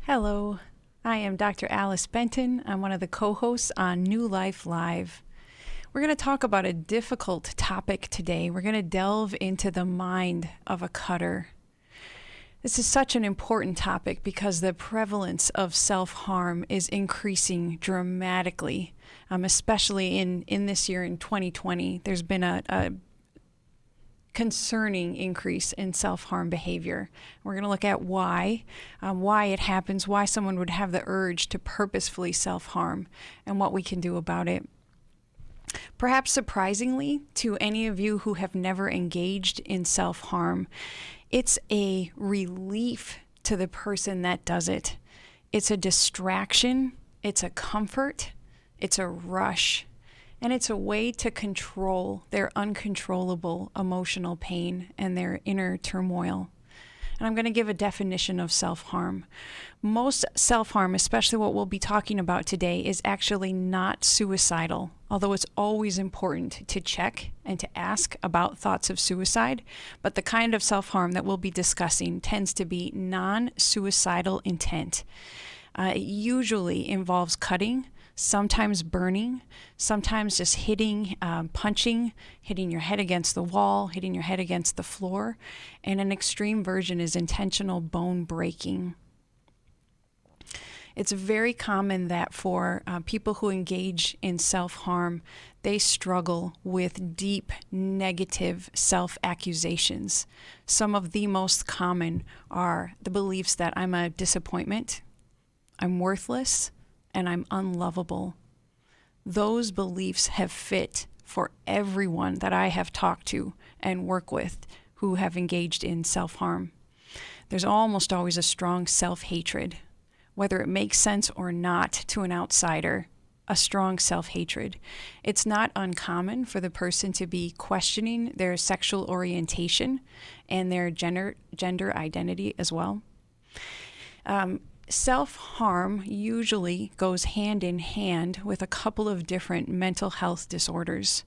Hello, I am Dr. Alice Benton. I'm one of the co-hosts on New Life Live. We're going to talk about a difficult topic today. We're going to delve into the mind of a cutter. This is such an important topic because the prevalence of self-harm is increasing dramatically, especially in this year in 2020. There's been a concerning increase in self-harm behavior. We're going to look at why it happens, why someone would have the urge to purposefully self-harm, and what we can do about it. Perhaps surprisingly to any of you who have never engaged in self-harm, it's a relief to the person that does it. It's a distraction, it's a comfort, it's a rush. And it's a way to control their uncontrollable emotional pain and their inner turmoil. And I'm going to give a definition of self-harm. Most self-harm, especially what we'll be talking about today, is actually not suicidal, although it's always important to check and to ask about thoughts of suicide. But the kind of self-harm that we'll be discussing tends to be non-suicidal intent. It usually involves cutting, sometimes burning, sometimes just hitting, punching, hitting your head against the wall, hitting your head against the floor, and an extreme version is intentional bone breaking. It's very common that for people who engage in self-harm, they struggle with deep negative self-accusations. Some of the most common are the beliefs that I'm a disappointment, I'm worthless, and I'm unlovable. Those beliefs have fit for everyone that I have talked to and work with who have engaged in self-harm. There's almost always a strong self-hatred, whether it makes sense or not to an outsider, a strong self-hatred. It's not uncommon for the person to be questioning their sexual orientation and their gender identity as well. Self-harm usually goes hand in hand with a couple of different mental health disorders.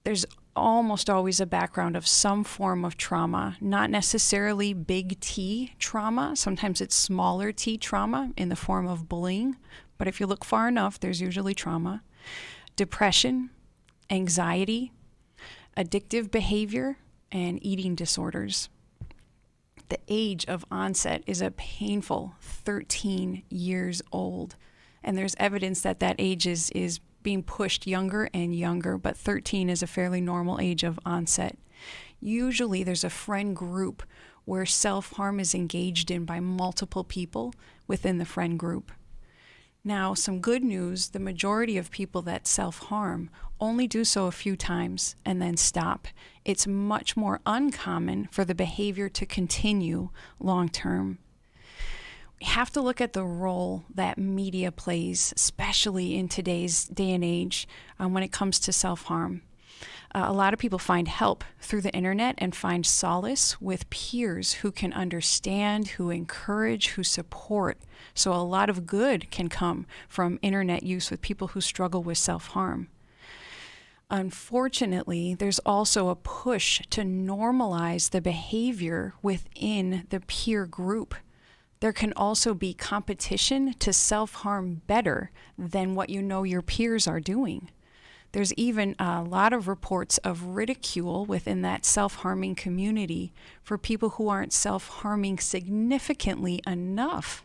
There's almost always a background of some form of trauma, not necessarily big T trauma. Sometimes it's smaller T trauma in the form of bullying, but if you look far enough, there's usually trauma. Depression, anxiety, addictive behavior, and eating disorders. The age of onset is a painful 13 years old. And there's evidence that that age is being pushed younger and younger, but 13 is a fairly normal age of onset. Usually there's a friend group where self-harm is engaged in by multiple people within the friend group. Now, some good news, the majority of people that self-harm only do so a few times and then stop. It's much more uncommon for the behavior to continue long-term. We have to look at the role that media plays, especially in today's day and age, when it comes to self-harm. A lot of people find help through the internet and find solace with peers who can understand, who encourage, who support. So a lot of good can come from internet use with people who struggle with self-harm. Unfortunately, there's also a push to normalize the behavior within the peer group. There can also be competition to self-harm better than what you know your peers are doing. There's even a lot of reports of ridicule within that self-harming community for people who aren't self-harming significantly enough.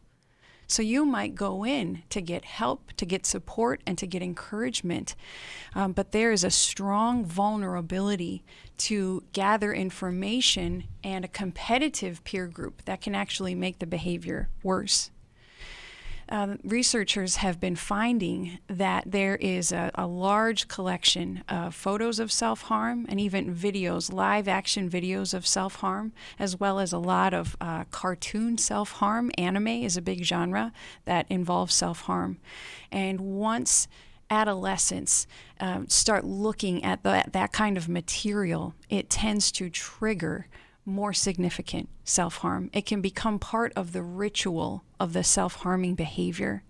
So you might go in to get help, to get support, and to get encouragement. But there is a strong vulnerability to gather information and a competitive peer group that can actually make the behavior worse. Researchers have been finding that there is a large collection of photos of self-harm and even videos, live action videos of self-harm, as well as a lot of cartoon self-harm. Anime is a big genre that involves self-harm. And once adolescents start looking at that kind of material, it tends to trigger more significant self-harm. It can become part of the ritual of the self-harming behavior.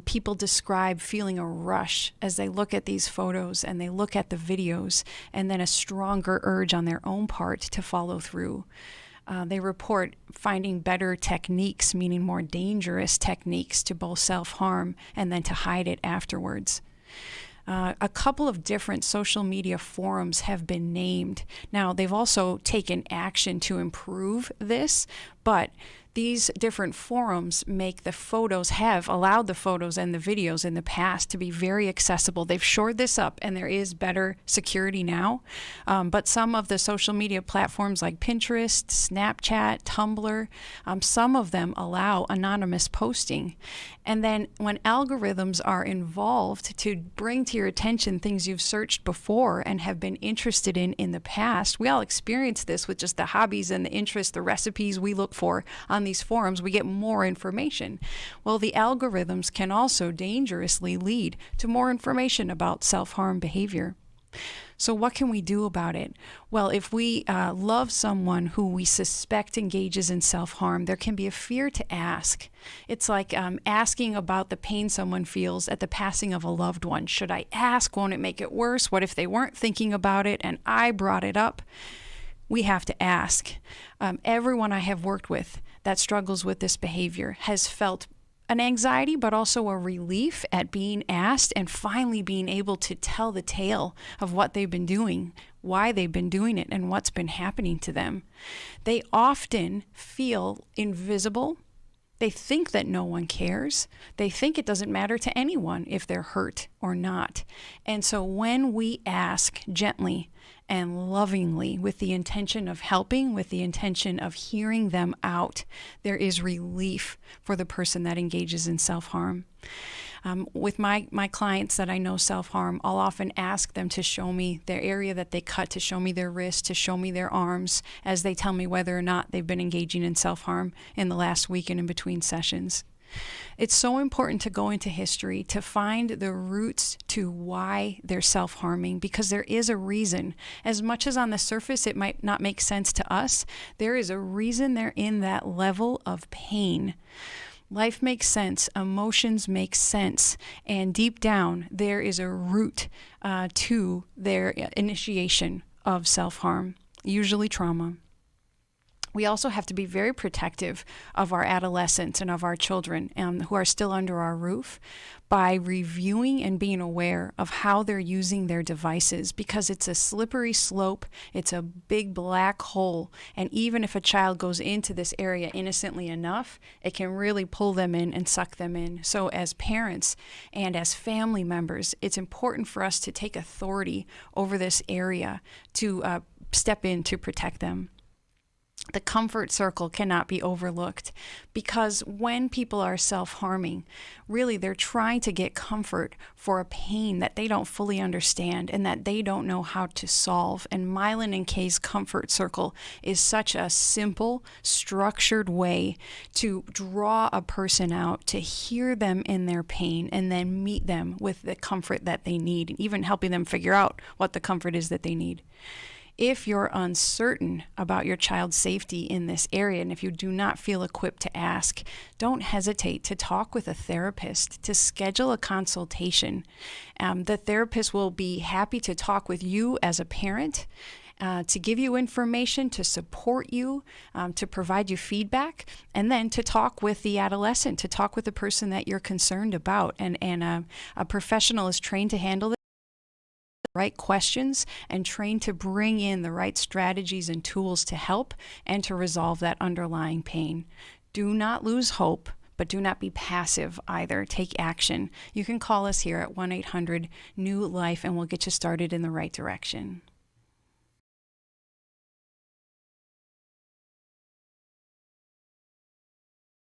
People describe feeling a rush as they look at these photos and they look at the videos, and then a stronger urge on their own part to follow through. They report finding better techniques, meaning more dangerous techniques, to both self-harm and then to hide it afterwards. A couple of different social media forums have been named. Now, they've also taken action to improve this, but these different forums have allowed the photos and the videos in the past to be very accessible. They've shored this up and there is better security now. But some of the social media platforms like Pinterest, Snapchat, Tumblr, some of them allow anonymous posting. And then when algorithms are involved to bring to your attention things you've searched before and have been interested in the past, we all experience this with just the hobbies and the interests, the recipes we look for on these forums. We get more information. Well, the algorithms can also dangerously lead to more information about self-harm behavior. So what can we do about it? Well, if we love someone who we suspect engages in self-harm, there can be a fear to ask. It's like asking about the pain someone feels at the passing of a loved one. Should I ask? Won't it make it worse? What if they weren't thinking about it and I brought it up? We have to ask. Everyone I have worked with that struggles with this behavior has felt an anxiety, but also a relief at being asked and finally being able to tell the tale of what they've been doing, why they've been doing it, and what's been happening to them. They often feel invisible. They think that no one cares. They think it doesn't matter to anyone if they're hurt or not. And so when we ask gently and lovingly with the intention of helping, with the intention of hearing them out, there is relief for the person that engages in self-harm. With my clients that I know self-harm, I'll often ask them to show me their area that they cut, to show me their wrist, to show me their arms, as they tell me whether or not they've been engaging in self-harm in the last week and in between sessions. It's so important to go into history to find the roots to why they're self-harming, because there is a reason. As much as on the surface it might not make sense to us, there is a reason they're in that level of pain. Life makes sense, emotions make sense, and deep down there is a root to their initiation of self-harm, usually trauma. We also have to be very protective of our adolescents and of our children who are still under our roof by reviewing and being aware of how they're using their devices, because it's a slippery slope, it's a big black hole, and even if a child goes into this area innocently enough, it can really pull them in and suck them in. So as parents and as family members, it's important for us to take authority over this area, to step in to protect them. The comfort circle cannot be overlooked, because when people are self-harming, really they're trying to get comfort for a pain that they don't fully understand and that they don't know how to solve. And Mylan and Kay's comfort circle is such a simple, structured way to draw a person out, to hear them in their pain, and then meet them with the comfort that they need, and even helping them figure out what the comfort is that they need. If you're uncertain about your child's safety in this area, and if you do not feel equipped to ask, don't hesitate to talk with a therapist, to schedule a consultation. The therapist will be happy to talk with you as a parent, to give you information, to support you, to provide you feedback, and then to talk with the adolescent, to talk with the person that you're concerned about. And a professional is trained to handle this. Right questions and trained to bring in the right strategies and tools to help and to resolve that underlying pain. Do not lose hope, but do not be passive either. Take action. You can call us here at 1-800-NEW-LIFE and we'll get you started in the right direction.